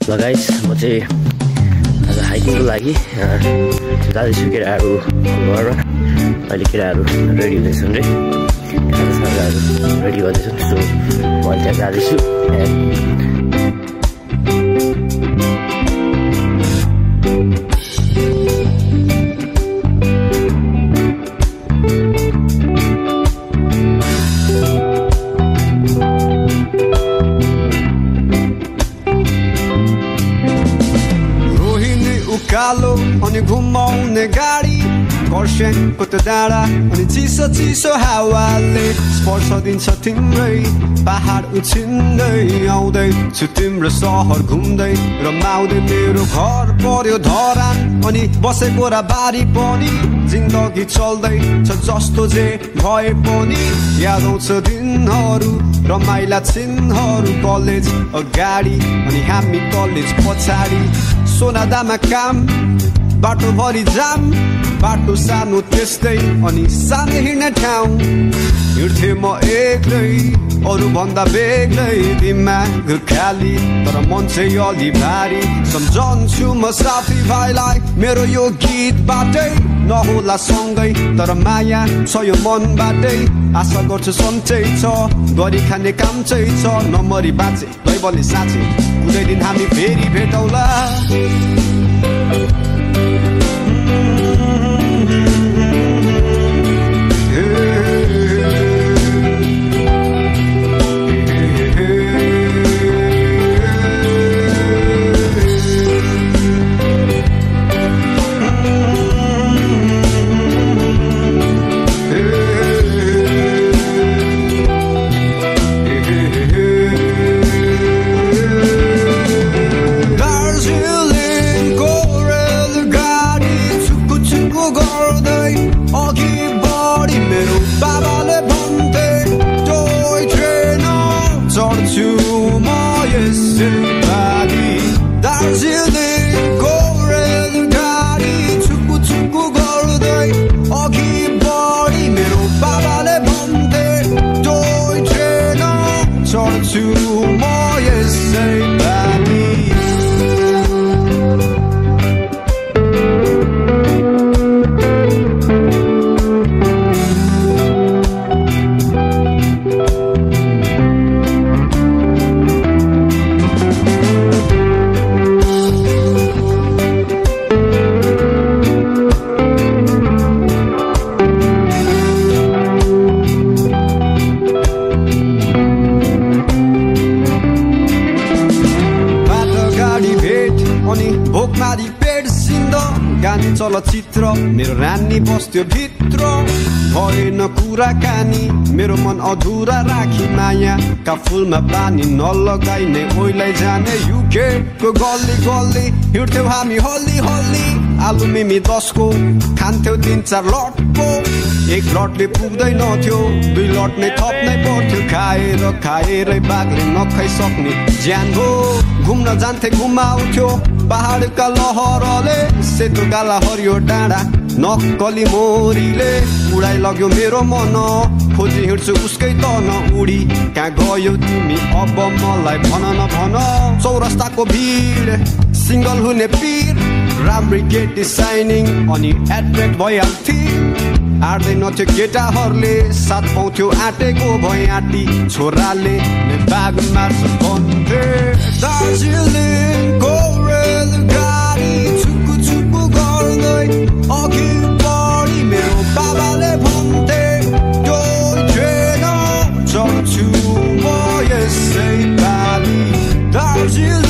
ल गाइस म चाहिँ आज हाइकिङको लागि जाँदैछु केटाहरू घरमा अहिले केटाहरू रेडी हुँदैछन् रे खाजासाजाहरू रेडी गर्दैछन् सो म अहिले त्यहाँ जाँदैछु कालो अनि घुमाउने गाडी कर्सियङको त्यो डाँडा अनि चिसो चिसो हावाले स्पर्श दिन्छ तिम्रै पहाड उछिन्दै आउँदैछु तिम्रो सहर घुम्दै रमाउँदै मेरो घर पर्यो धरान अनि बसेको र बारी पनि जिन्दगी चल्दै छ जस्तो जे भए पनि याद आउँछ दिनहरू रमाइला छिनहरू कलेज अगाडि अनि हामी कलेज पछाडि सोनादामा काम बाटो भरि जाम बाटो सानो त्यस्तै अनि सानो हिँड्ने ठाउँ हिँड्थे म एक्लै अरू भन्दा बेग्लै दिमाग खाली तर मन चाहिँ अलि भारी सम्झन्छु म साथी भाइलाई मेरो यो गीतबाटै नहोला सँगै तर माया छ यो मनबाटै आशा गर्छु सन्चै छ गरी खाने काम चाहिँ छ नमरी बाँचे दैवले साँचे कुनै दिन हामी फेरि भेटौला चलचित्र मेरो रानी बस्थ्यो भित्र भएन कुराकानी मेरो मन अधुरा राखी माया का फुलमा पानी नलगाइने ओइलाई जाने युके को गल्ली गल्ली हिँड्थ्यौ हामी हल्ली हल्ली आलु मिमी 10 को खान्थ्यौ 3-4 लटको एक लटले पुग्दैन थियो 2 लट नै थप्नै पर्थ्यो खाएर खाएरै बाघले नखाइसक्ने ज्यान हो घुम्न जान्थे घुमाउँथ्यो पहाडका लहरले सेतो गाला हरियो डाँडा नक्कली मोरीले उडाइ लग्यो मेरो मन खोजी हिँड्छु उसकै तन उडी कहाँ गयो तिमी अब मलाई भन न भन चौरस्ताको भिड सिंगल हुने पीर राम्री केटी साइनिङ अनि एट्र्याक्ट भइहाल्थे आड्दैनथ्यो केटाहरूले साथ पाउँथ्यो आँटेको भए आँटी छोराले बाघ मार्छ भन्थे दार्जिलिङको रेलगाडी छुक्कु छुक्कु गर्दै अघि बढी मेरो बाबाले भन्थे टोय ट्रेन चढ्छु म यसै पालि दार्जिलिङ